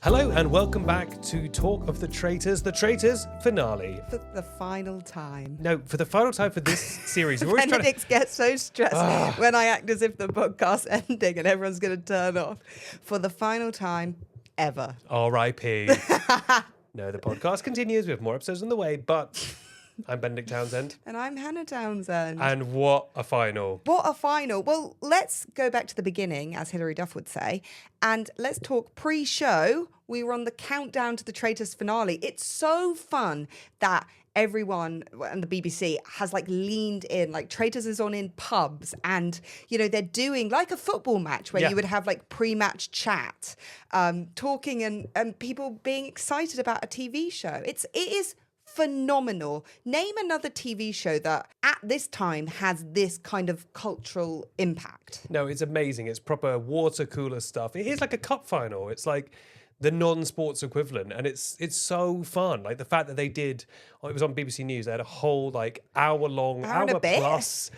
Hello and welcome back to Talk of the Traitors finale. For the final time. No, for the final time for this series. We're Benedict gets so stressed when I act as if the podcast's ending and everyone's going to turn off. For the final time ever. R.I.P. No, the podcast continues. We have more episodes on the way, but I'm Benedict Townsend. And I'm Hannah Townsend. And what a final. What a final. Well, let's go back to the beginning, as Hilary Duff would say, and let's talk pre-show. We were on the countdown to the Traitors finale. It's so fun that everyone and the BBC has leaned in. Traitors is on in pubs and, they're doing like a football match where you would have pre-match chat, talking and people being excited about a TV show. It is phenomenal. Name another TV show that at this time has this kind of cultural impact. No, it's amazing. It's proper water cooler stuff. It is like a cup final. It's like the non-sports equivalent, and it's so fun. Like the fact that they did, it was on BBC News. They had a whole hour plus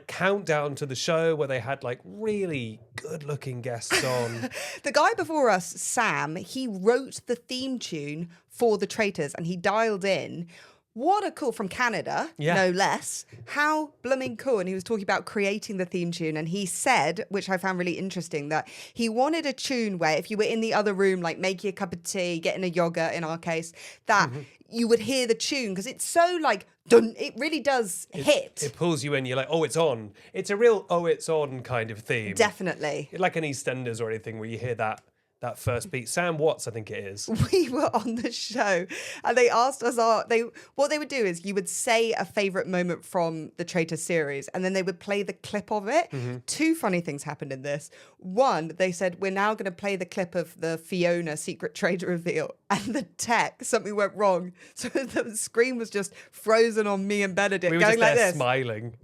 countdown to the show where they had really good-looking guests on. The guy before us, Sam, he wrote the theme tune for the Traitors, and he dialed in. What a cool, from Canada, no less. How blooming cool. And he was talking about creating the theme tune. And he said, which I found really interesting, that he wanted a tune where if you were in the other room, making a cup of tea, getting a yogurt in our case, that you would hear the tune because it's so dun, it really does hit. It pulls you in. You're like, oh, it's on. It's a real, oh, it's on kind of theme. Definitely. Like an EastEnders or anything where you hear that first beat. Sam Watts, I think it is. We were on the show and they asked us what they would do is you would say a favourite moment from the Traitor series and then they would play the clip of it. Two funny things happened in this. One, they said, we're now going to play the clip of the Fiona secret traitor reveal, and the something went wrong. So the screen was just frozen on me and Benedict we were going just like there this. Smiling.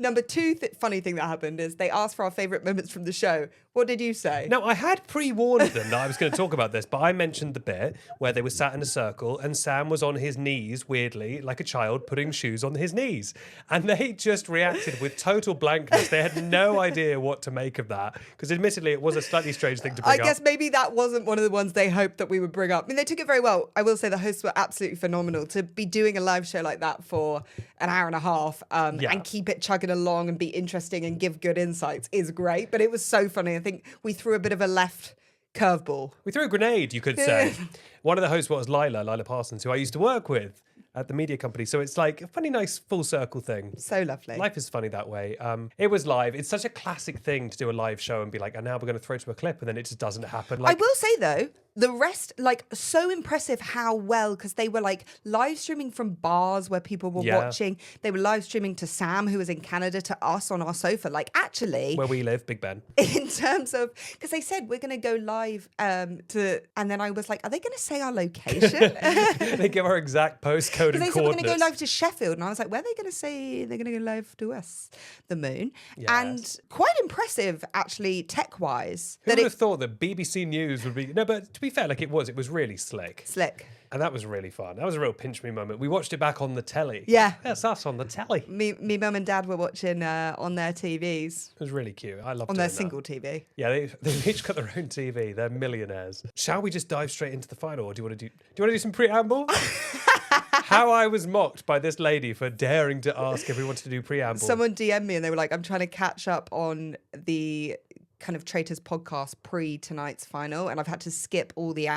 Number two funny thing that happened is they asked for our favourite moments from the show. What did you say? No, I had pre-warned them that I was going to talk about this, but I mentioned the bit where they were sat in a circle and Sam was on his knees, weirdly, like a child putting shoes on his knees. And they just reacted with total blankness. They had no idea what to make of that, because admittedly it was a slightly strange thing to bring up. I guess maybe that wasn't one of the ones they hoped that we would bring up. I mean, they took it very well. I will say the hosts were absolutely phenomenal. To be doing a live show like that for an hour and a half and keep it chugging along and be interesting and give good insights is great. But it was so funny. I think we threw a bit of a left curveball. We threw a grenade, you could say. One of the hosts was Lila Parsons, who I used to work with at the media company. So it's like a funny, nice full circle thing. So lovely. Life is funny that way. It was live. It's such a classic thing to do a live show and be like, and now we're going to throw to a clip, and then it just doesn't happen. I will say though, the rest, so impressive how well, because they were live streaming from bars where people were watching. They were live streaming to Sam, who was in Canada, to us on our sofa. Actually, where we live, Big Ben. In terms of, because they said we're going to go live and then I was like, are they going to say our location? They give our exact postcode and they coordinates. said we're going to go live to Sheffield, and I was like, where are they going to say they're going to go live to us? The moon. Yes. And quite impressive, actually, tech-wise. Who would have thought that BBC News would be... No, but to be fair, it was really slick. Slick. And that was really fun. That was a real pinch me moment. We watched it back on the telly. Yeah. That's us on the telly. Me, mum and dad were watching on their TVs. It was really cute. I loved it. On their single TV. Yeah, they've each got their own TV. They're millionaires. Shall we just dive straight into the final, or do you want to do some preamble? How I was mocked by this lady for daring to ask if we wanted to do preamble. Someone DM'd me and they were like, I'm trying to catch up on the kind of Traitors podcast pre tonight's final, and I've had to skip all the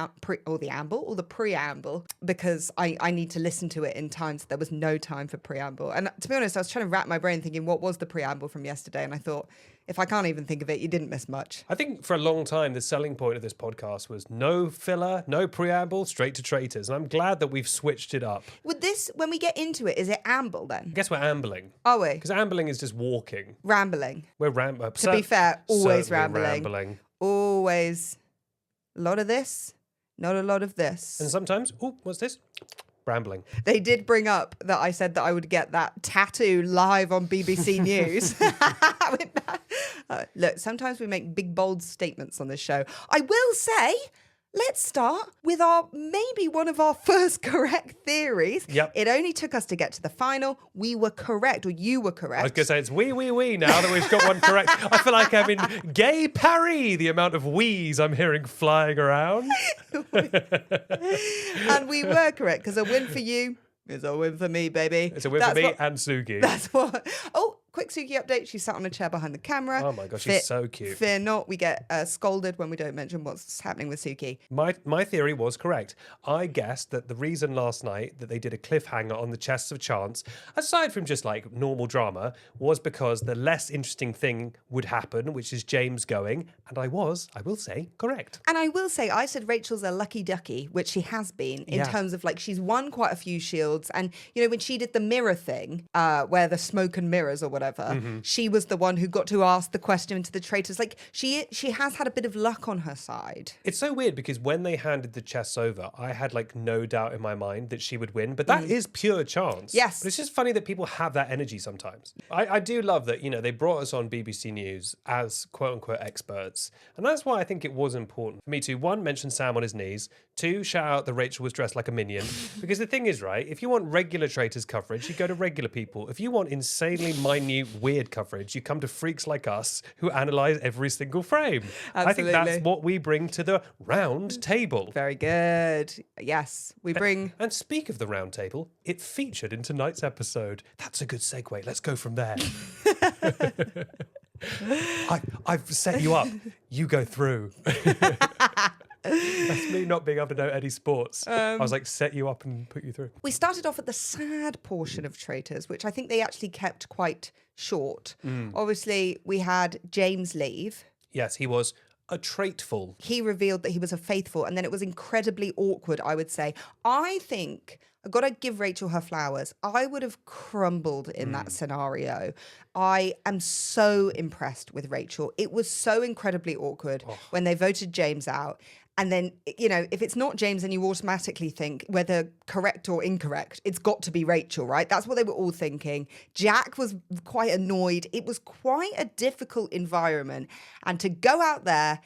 preamble because I need to listen to it in time, so there was no time for preamble. And to be honest, I was trying to wrap my brain thinking what was the preamble from yesterday, and I thought, if I can't even think of it, you didn't miss much. I think for a long time, the selling point of this podcast was no filler, no preamble, straight to Traitors. And I'm glad that we've switched it up. With this, when we get into it, is it amble then? I guess we're ambling. Are we? Because ambling is just walking. Rambling. We're rambling. To be fair, always rambling. Always. A lot of this, not a lot of this. And sometimes, what's this? Rambling. They did bring up that I said that I would get that tattoo live on BBC News. Look, sometimes we make big, bold statements on this show. I will say, let's start with our maybe one of our first correct theories. Yep. It only took us to get to the final. We were correct, or you were correct. I was going to say it's we now that we've got one correct. I feel like I'm in gay Paris, the amount of we's I'm hearing flying around. And we were correct, because a win for you is a win for me, baby. It's a win for me and Suki. That's what. Oh, quick Suki update. She sat on a chair behind the camera. Oh my gosh, she's so cute. Fear not, we get scolded when we don't mention what's happening with Suki. My theory was correct. I guessed that the reason last night that they did a cliffhanger on the chests of chance, aside from just like normal drama, was because the less interesting thing would happen, which is James going. And I will say, correct. And I will say, I said Rachel's a lucky ducky, which she has been in terms of like she's won quite a few shields. And, you know, when she did the mirror thing, where the smoke and mirrors or whatever, she was the one who got to ask the question to the traitors. Like she has had a bit of luck on her side. It's so weird because when they handed the chests over, I had like no doubt in my mind that she would win, but that is pure chance. Yes. But it's just funny that people have that energy sometimes. I do love that, you know, they brought us on BBC News as quote unquote experts. And that's why I think it was important for me to, one, mention Sam on his knees, two, shout out that Rachel was dressed like a minion. Because the thing is, right, if you want regular Traitors coverage, you go to regular people. If you want insanely minute, weird coverage, you come to freaks like us who analyse every single frame. Absolutely. I think that's what we bring to the round table. Very good. Yes, we bring... And speak of the round table, it featured in tonight's episode. That's a good segue. Let's go from there. I've set you up. You go through. That's me not being able to know any sports. I was like, set you up and put you through. We started off at the sad portion of Traitors, which I think they actually kept quite short. Obviously, we had James leave. Yes, he was a traitful. He revealed that he was a faithful, and then it was incredibly awkward, I would say. I think I've got to give Rachel her flowers. I would have crumbled in that scenario. I am so impressed with Rachel. It was so incredibly awkward when they voted James out. And then, you know, if it's not James, then you automatically think, whether correct or incorrect, it's got to be Rachel, right? That's what they were all thinking. Jack was quite annoyed. It was quite a difficult environment. And to go out there,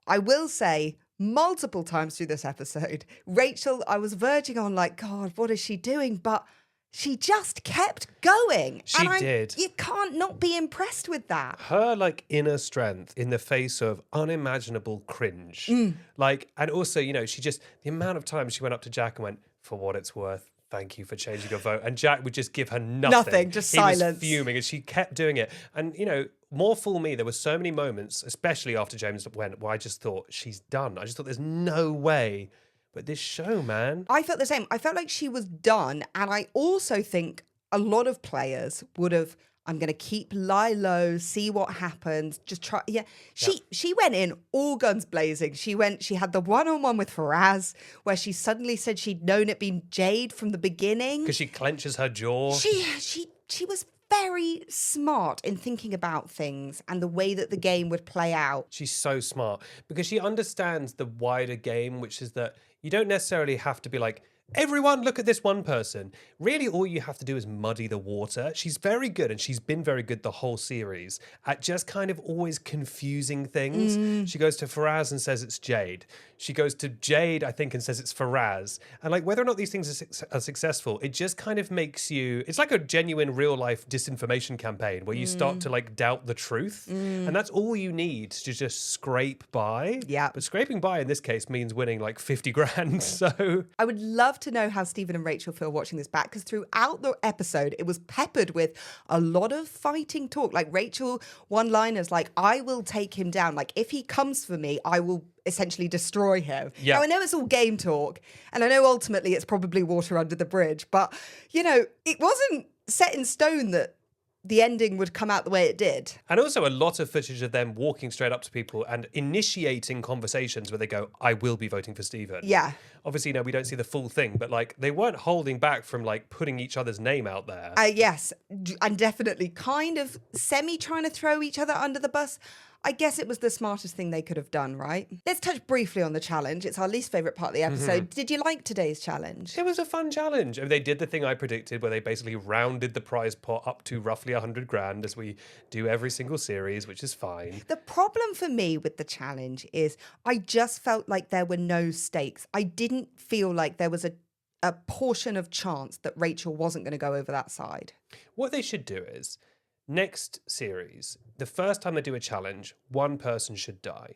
I will say, multiple times through this episode, Rachel, I was verging on like, God, what is she doing? But she just kept going. She did. You can't not be impressed with that. Her like inner strength in the face of unimaginable cringe. Like, and also, you know, she just, the amount of times she went up to Jack and went, for what it's worth, thank you for changing your vote. And Jack would just give her nothing. Nothing, just silence. He was fuming and she kept doing it. And, you know, more fool me, there were so many moments, especially after James went, where I just thought, she's done. I just thought there's no way. But this show, man. I felt the same. I felt like she was done. And I also think a lot of players would have, I'm going to lie low, see what happens, just try. Yeah. She went in all guns blazing. She had the one-on-one with Faraz where she suddenly said she'd known it being Jade from the beginning. Because she clenches her jaw. She was very smart in thinking about things and the way that the game would play out. She's so smart because she understands the wider game, which is that you don't necessarily have to be like, everyone look at this one person. Really, all you have to do is muddy the water. She's very good, and she's been very good the whole series at just kind of always confusing things. She goes to Faraz and says it's Jade. She goes to Jade, I think, and says it's Faraz. And like whether or not these things are successful, it just kind of makes you, it's like a genuine real life disinformation campaign where you start to like doubt the truth. And that's all you need to just scrape by. Yeah. But scraping by in this case means winning like 50 grand. So I would love to know how Stephen and Rachel feel watching this back, because throughout the episode, it was peppered with a lot of fighting talk. Like Rachel, one-liners like, I will take him down. Like if he comes for me, I will essentially destroy him. Yeah. Now, I know it's all game talk, and I know ultimately it's probably water under the bridge, but, you know, it wasn't set in stone that the ending would come out the way it did. And also a lot of footage of them walking straight up to people and initiating conversations where they go, I will be voting for Stephen. Yeah. Obviously, no, we don't see the full thing, but like they weren't holding back from like putting each other's name out there. Yes, and definitely kind of semi trying to throw each other under the bus. I guess it was the smartest thing they could have done, right? Let's touch briefly on the challenge. It's our least favourite part of the episode. Did you like today's challenge? It was a fun challenge. I mean, they did the thing I predicted where they basically rounded the prize pot up to roughly 100 grand, as we do every single series, which is fine. The problem for me with the challenge is I just felt like there were no stakes. I didn't feel like there was a portion of chance that Rachel wasn't going to go over that side. What they should do is, next series, the first time they do a challenge, one person should die.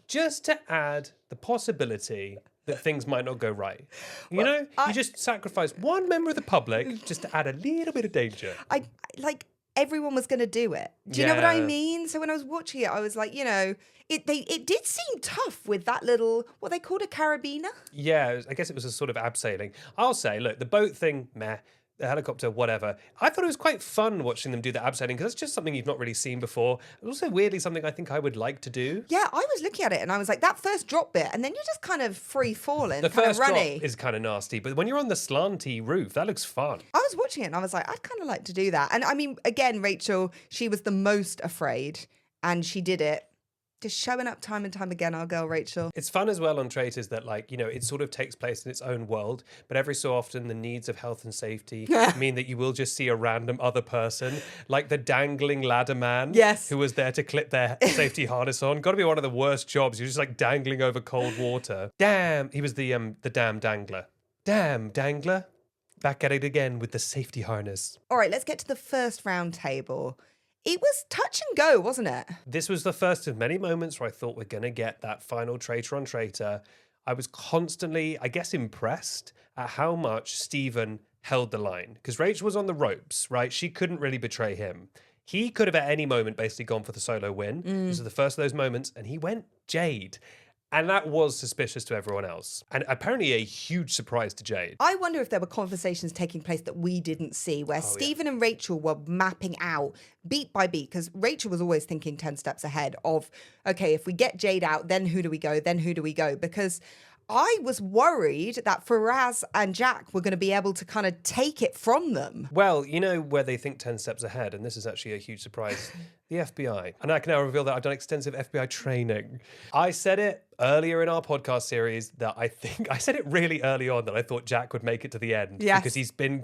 Just to add the possibility that things might not go right. You just sacrifice one member of the public just to add a little bit of danger. I like everyone was going to do it. Do you know what I Yeah. mean? So when I was watching it, I was like, it did seem tough with that little, what they called a carabiner. Yeah, I guess it was a sort of abseiling. I'll say, look, the boat thing, meh. The helicopter, whatever. I thought it was quite fun watching them do the abseiling because that's just something you've not really seen before. It's also weirdly something I think I would like to do. Yeah, I was looking at it and I was like, that first drop bit, and then you're just kind of free falling, The kind of first drop runny. is kind of nasty, but when you're on the slanty roof, that looks fun. I was watching it and I was like, I'd kind of like to do that. And I mean, again, Rachel, she was the most afraid and she did it. Just showing up time and time again, our girl Rachel. It's fun as well on Traitors that, it sort of takes place in its own world, but every so often the needs of health and safety mean that you will just see a random other person, like the dangling ladder man Yes. who was there to clip their safety harness on. Got to be one of the worst jobs. You're just like dangling over cold water. Damn, he was the damn dangler. Damn, dangler. Back at it again with the safety harness. All right, let's get to the first round table. It was touch and go, wasn't it? This was the first of many moments where I thought we're going to get that final traitor on traitor. I was constantly, I guess, impressed at how much Stephen held the line. Because Rachel was on the ropes, right? She couldn't really betray him. He could have at any moment basically gone for the solo win. This is the first of those moments. And he went Jade. And that was suspicious to everyone else. And apparently a huge surprise to Jade. I wonder if there were conversations taking place that we didn't see where Stephen and Rachel were mapping out beat by beat, because Rachel was always thinking 10 steps ahead of, okay, if we get Jade out, then who do we go? Then who do we go? Because I was worried that Faraz and Jack were going to be able to kind of take it from them. Well, you know where they think 10 steps ahead, and this is actually a huge surprise, the FBI. And I can now reveal that I've done extensive FBI training. I said it earlier in our podcast series that I said it really early on that I thought Jack would make it to the end. Yes. Because he's been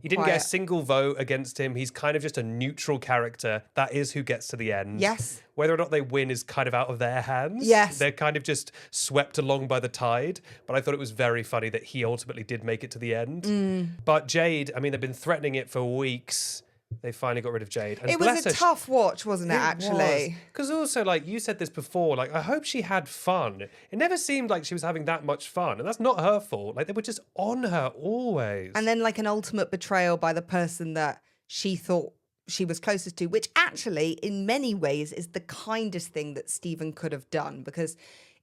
he didn't get a Quiet. single vote against him. He's kind of just a neutral character. That is who gets to the end. Yes. Whether or not they win is kind of out of their hands. Yes. They're kind of just swept along by the tide. But I thought it was very funny that he ultimately did make it to the end. But Jade, I mean, they've been threatening it for weeks. They finally got rid of Jade. And It was a tough watch, wasn't it, actually? Because also, you said this before, I hope she had fun. It never seemed like she was having that much fun. And that's not her fault. They were just on her always. And then an ultimate betrayal by the person that she thought she was closest to, which actually, in many ways, is the kindest thing that Stephen could have done, because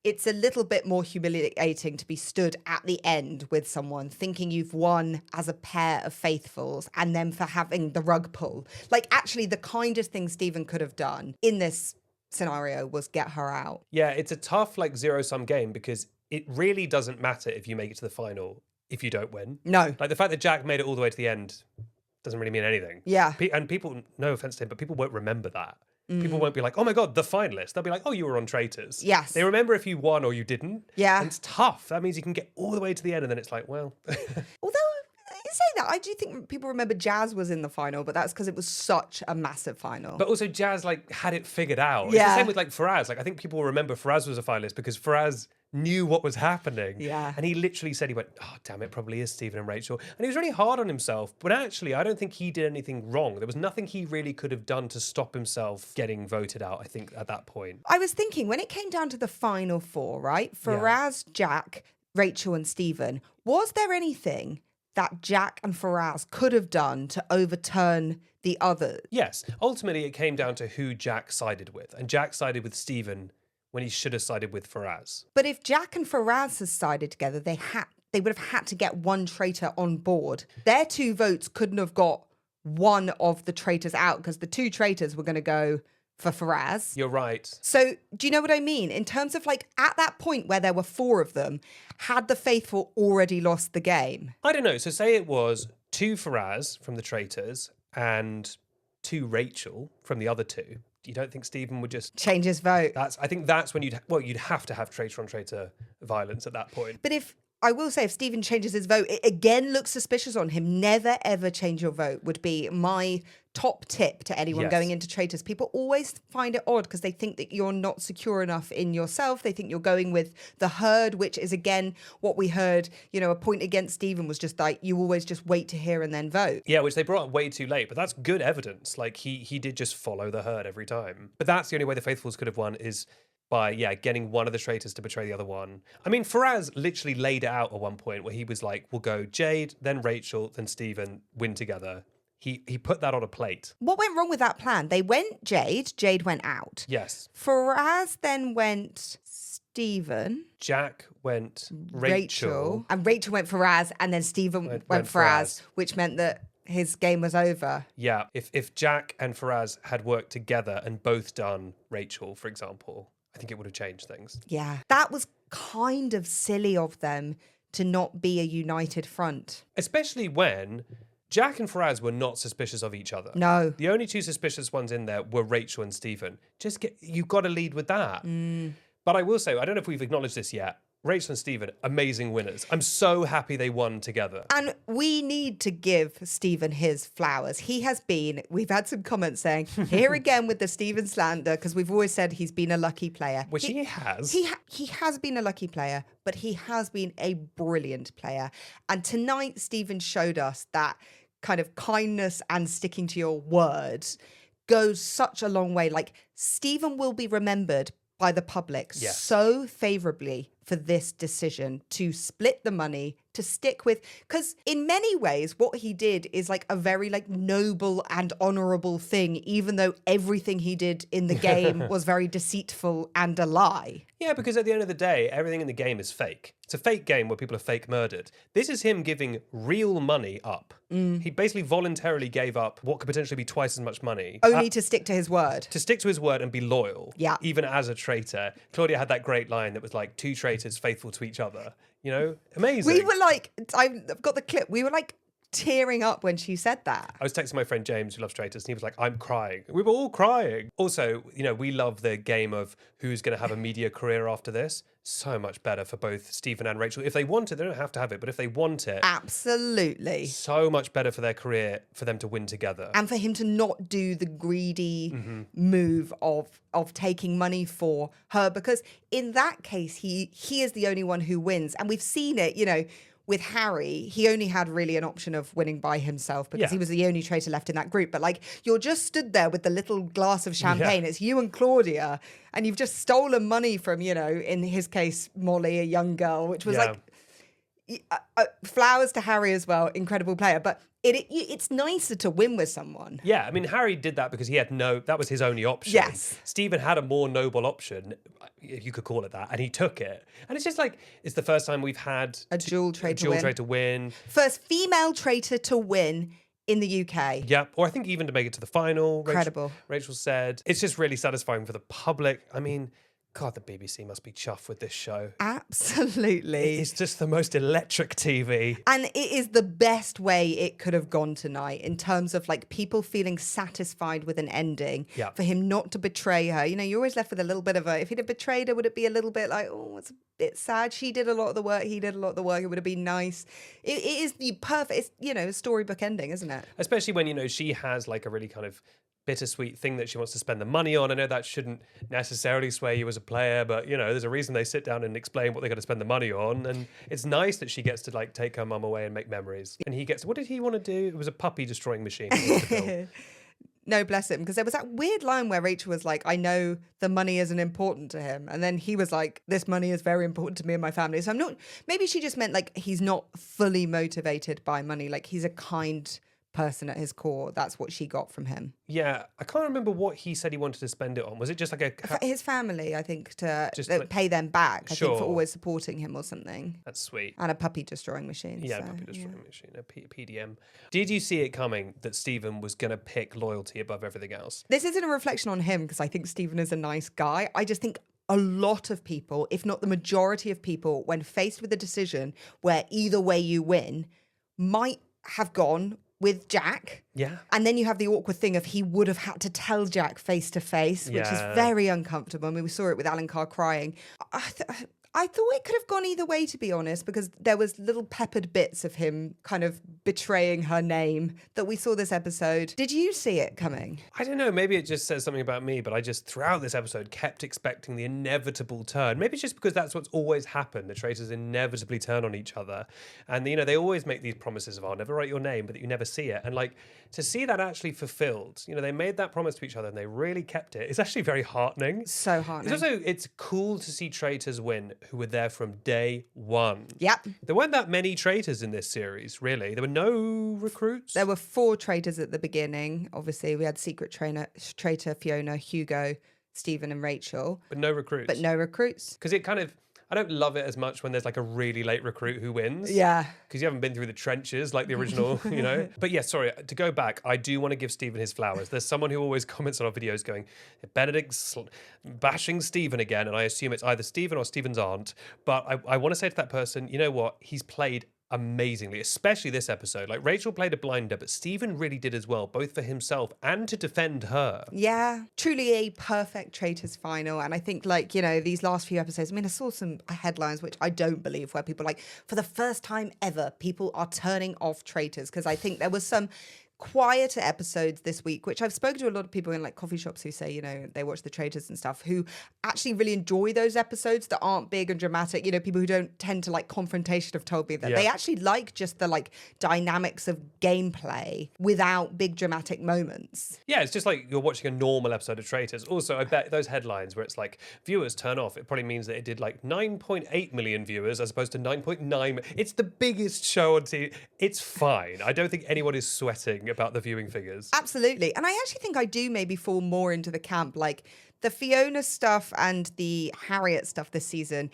it's a little bit more humiliating to be stood at the end with someone thinking you've won as a pair of faithfuls and then for having the rug pull. Actually, the kindest thing Stephen could have done in this scenario was get her out. Yeah, it's a tough, zero-sum game because it really doesn't matter if you make it to the final if you don't win. No. The fact that Jack made it all the way to the end doesn't really mean anything. Yeah. And people, no offense to him, but people won't remember that. People won't be like, oh my God, the finalist. They'll be like, oh, you were on Traitors. Yes. They remember if you won or you didn't. Yeah. And it's tough. That means you can get all the way to the end and then it's like, well. Although, in saying that, I do think people remember Jazz was in the final, but that's because it was such a massive final. But also Jazz had it figured out. It's Yeah. the same with Faraz. I think people will remember Faraz was a finalist because Faraz knew what was happening. Yeah. And he literally said, he went, oh, damn, it probably is Stephen and Rachel. And he was really hard on himself. But actually, I don't think he did anything wrong. There was nothing he really could have done to stop himself getting voted out, I think, at that point. I was thinking, when it came down to the final four, right? Faraz, Jack, Rachel, and Stephen, was there anything that Jack and Faraz could have done to overturn the others? Yes. Ultimately, it came down to who Jack sided with. And Jack sided with Stephen when he should have sided with Faraz. But if Jack and Faraz had sided together, they would have had to get one traitor on board. Their two votes couldn't have got one of the traitors out because the two traitors were going to go for Faraz. You're right. So do you know what I mean? In terms of at that point where there were four of them, had the faithful already lost the game? I don't know. So say it was 2 Faraz from the Traitors and 2 Rachel from the other two. Do You don't think Stephen would just Change his vote. I think that's when you'd have to have traitor on traitor violence at that point. But I will say, if Stephen changes his vote, it again looks suspicious on him. Never, ever change your vote would be my top tip to anyone Yes. going into Traitors. People always find it odd because they think that you're not secure enough in yourself. They think you're going with the herd, which is, again, what we heard, a point against Stephen was just like, you always just wait to hear and then vote. Yeah, which they brought up way too late, but that's good evidence. Like, he did just follow the herd every time. But that's the only way the Faithfuls could have won, is by, getting one of the traitors to betray the other one. I mean, Faraz literally laid it out at one point where he was like, we'll go Jade, then Rachel, then Stephen, win together. He put that on a plate. What went wrong with that plan? They went Jade went out. Yes. Faraz then went Stephen. Jack went Rachel. And Rachel went Faraz, and then Stephen went Faraz, which meant that his game was over. Yeah. If Jack and Faraz had worked together and both done Rachel, for example, I think it would have changed things. Yeah. That was kind of silly of them to not be a united front. Especially when Jack and Faraz were not suspicious of each other. No. The only two suspicious ones in there were Rachel and Stephen. You've got to lead with that. But I will say, I don't know if we've acknowledged this yet, Rachel and Stephen, amazing winners. I'm so happy they won together. And we need to give Stephen his flowers. We've had some comments saying, here again with the Stephen slander, because we've always said he's been a lucky player. Which he has. He has been a lucky player, but he has been a brilliant player. And tonight, Stephen showed us that kind of kindness and sticking to your word goes such a long way. Like, Stephen will be remembered by the public so favourably for this decision to split the money, to stick with, because in many ways what he did is like a very like noble and honourable thing, even though everything he did in the game was very deceitful and a lie. Yeah, because at the end of the day, everything in the game is fake. It's a fake game where people are fake murdered. This is him giving real money up. He basically voluntarily gave up what could potentially be twice as much money. Only to stick to his word. To stick to his word and be loyal. Yeah. Even as a traitor. Claudia had that great line that was like, two traitors faithful to each other. Amazing. We were like, I've got the clip, we were like tearing up when she said that. I was texting my friend James, who loves Traitors, and he was like, I'm crying. We were all crying. Also, we love the game of who's going to have a media career after this. So much better for both Stephen and Rachel. If they want it, they don't have to have it, but if they want it, absolutely. So much better for their career for them to win together. And for him to not do the greedy move of taking money for her, because in that case, he is the only one who wins. And we've seen it, with Harry, he only had really an option of winning by himself because he was the only traitor left in that group. But like, you're just stood there with the little glass of champagne. It's you and Claudia, and you've just stolen money from, in his case, Molly, a young girl, which was flowers to Harry as well. Incredible player. But it's nicer to win with someone. Yeah, I mean, Harry did that because he had that was his only option. Yes. Stephen had a more noble option, if you could call it that, and he took it. And it's just like, it's the first time we've had a dual traitor win. First female traitor to win in the UK. Yeah, or I think even to make it to the final. Incredible. Rachel said. It's just really satisfying for the public. I mean, God, the BBC must be chuffed with this show. Absolutely. It's just the most electric TV. And it is the best way it could have gone tonight in terms of like people feeling satisfied with an ending. Yeah. For him not to betray her. You're always left with a little bit of if he'd have betrayed her, would it be a little bit like, oh, it's a bit sad. She did a lot of the work. He did a lot of the work. It would have been nice. It is the perfect, storybook ending, isn't it? Especially when, she has like a really kind of bittersweet thing that she wants to spend the money on. I know that shouldn't necessarily sway you as a player, but there's a reason they sit down and explain what they're going to spend the money on. And it's nice that she gets to like take her mum away and make memories. And he gets, what did he want to do? It was a puppy destroying machine. No, bless him. Because there was that weird line where Rachel was like, I know the money isn't important to him. And then he was like, this money is very important to me and my family. So maybe she just meant like he's not fully motivated by money. Like he's a kind person at his core. That's what she got from him. Yeah, I can't remember what he said he wanted to spend it on. Was it just like his family, I think, to just pay them back, I sure. think, for always supporting him or something. That's sweet. And a puppy destroying machine. Yeah, a puppy destroying machine, a PDM. Did you see it coming that Stephen was going to pick loyalty above everything else? This isn't a reflection on him because I think Stephen is a nice guy. I just think a lot of people, if not the majority of people, when faced with a decision where either way you win, might have gone with Jack. Yeah. And then you have the awkward thing of he would have had to tell Jack face to face, which is very uncomfortable. I mean, we saw it with Alan Carr crying. I thought it could have gone either way, to be honest, because there was little peppered bits of him kind of betraying her name that we saw this episode. Did you see it coming? I don't know. Maybe it just says something about me, but I just, throughout this episode, kept expecting the inevitable turn. Maybe it's just because that's what's always happened. The traitors inevitably turn on each other. And, you know, they always make these promises of, I'll never write your name, but that you never see it. And, like, to see that actually fulfilled, you know, they made that promise to each other and they really kept it. It's actually very heartening. So heartening. It's cool to see traitors win who were there from day one. Yep. There weren't that many traitors in this series, really. There were no recruits. There were 4 traitors at the beginning. Obviously, we had Secret Traitor, Fiona, Hugo, Stephen and Rachel. But no recruits. Because it kind of, I don't love it as much when there's like a really late recruit who wins. Yeah. Because you haven't been through the trenches like the original, you know. But yeah, sorry, to go back, I do want to give Stephen his flowers. There's someone who always comments on our videos going, Benedict's bashing Stephen again. And I assume it's either Stephen or Stephen's aunt. But I want to say to that person, you know what? He's played amazingly, especially this episode. Like, Rachel played a blinder, but Stephen really did as well, both for himself and to defend her. Yeah, truly a perfect Traitors final. And I think, like, you know, these last few episodes, I mean, I saw some headlines, which I don't believe, where people like, for the first time ever, people are turning off Traitors. Because I think there was some quieter episodes this week, which I've spoken to a lot of people in like coffee shops who say, you know, they watch the Traitors and stuff, who actually really enjoy those episodes that aren't big and dramatic. You know, people who don't tend to like confrontation have told me that they actually like just the like dynamics of gameplay without big dramatic moments. Yeah, it's just like you're watching a normal episode of Traitors. Also, I bet those headlines where it's like viewers turn off, it probably means that it did like 9.8 million viewers as opposed to 9.9. It's the biggest show on TV. It's fine. I don't think anyone is sweating about the viewing figures. Absolutely. And I actually think I do maybe fall more into the camp, like the Fiona stuff and the Harriet stuff this season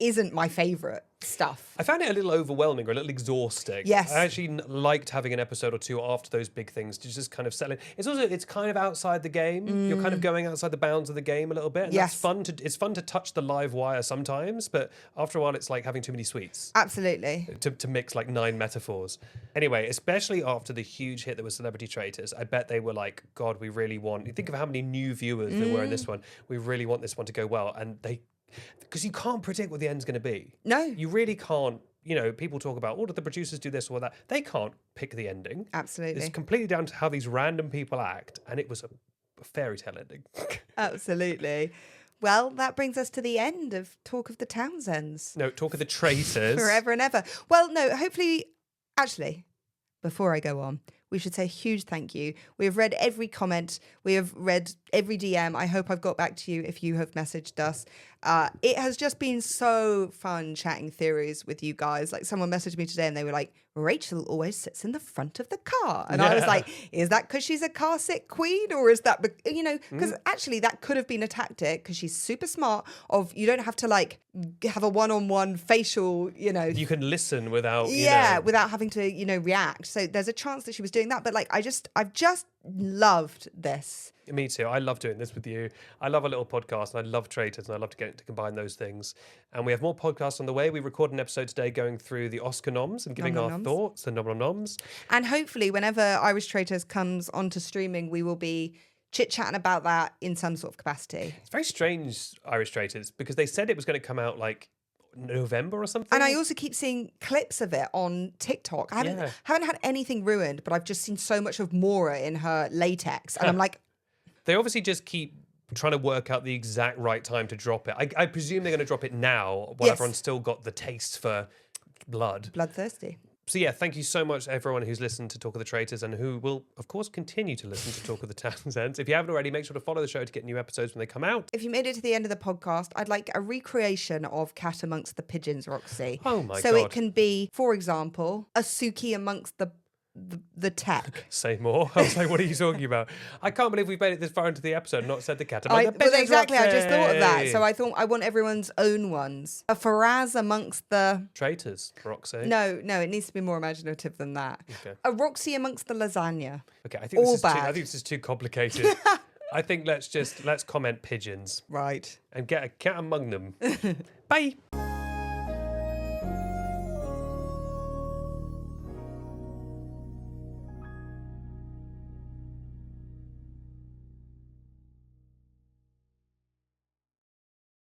isn't my favourite stuff. I found it a little overwhelming or a little exhausting. Yes. I actually liked having an episode or two after those big things to just kind of settle in. It's kind of outside the game. You're kind of going outside the bounds of the game a little bit. And Yes. it's fun to touch the live wire sometimes, but after a while it's like having too many sweets. Absolutely. To mix like 9 metaphors. Anyway, especially after the huge hit that was Celebrity Traitors, I bet they were like, God, we really want... You think of how many new viewers there were in this one. We really want this one to go well. And they... Because you can't predict what the end's going to be. No. You really can't. You know, people talk about, did the producers do this or that? They can't pick the ending. Absolutely. It's completely down to how these random people act. And it was a fairy tale ending. Absolutely. Well, that brings us to the end of Talk of the Townsends. No, Talk of the Traitors. Forever and ever. Well, no, hopefully... Actually, before I go on, we should say a huge thank you. We have read every comment. We have read every DM. I hope I've got back to you if you have messaged us. It has just been so fun chatting theories with you guys. Like, someone messaged me today and they were like, Rachel always sits in the front of the car. And I was like, is that because she's a car sit queen? Or is that, you know, because actually that could have been a tactic because she's super smart of, you don't have to like have a one-on-one facial, you know. You can listen without, without having to, you know, react. So there's a chance that she was doing that. But like, I've just loved this. Me too. I love doing this with you. I love a little podcast and I love Traitors and I love to get to combine those things. And we have more podcasts on the way. We record an episode today going through the Oscar noms and giving our thoughts and noms. And hopefully whenever Irish Traitors comes onto streaming, we will be chit-chatting about that in some sort of capacity. It's very strange, Irish Traitors, because they said it was going to come out like November or something. And I also keep seeing clips of it on TikTok. I haven't had anything ruined, but I've just seen so much of Maura in her latex. And I'm like... They obviously just keep trying to work out the exact right time to drop it. I presume they're going to drop it now while everyone's still got the taste for blood. Bloodthirsty. So yeah, thank you so much everyone who's listened to Talk of the Traitors and who will, of course, continue to listen to Talk of the Townsends. If you haven't already, make sure to follow the show to get new episodes when they come out. If you made it to the end of the podcast, I'd like a recreation of Cat Amongst the Pigeons, Roxy. Oh my God. So it can be, for example, a Suki amongst the tech. Say more. I was like, what are you talking about? I can't believe we've made it this far into the episode and not said the cat. Exactly. I just thought of that. So I thought I want everyone's own ones. A Faraz amongst the... Traitors, Roxy. No, it needs to be more imaginative than that. Okay. A Roxy amongst the lasagna. Okay, I think this is too complicated. I think let's comment pigeons. Right. And get a cat among them. Bye.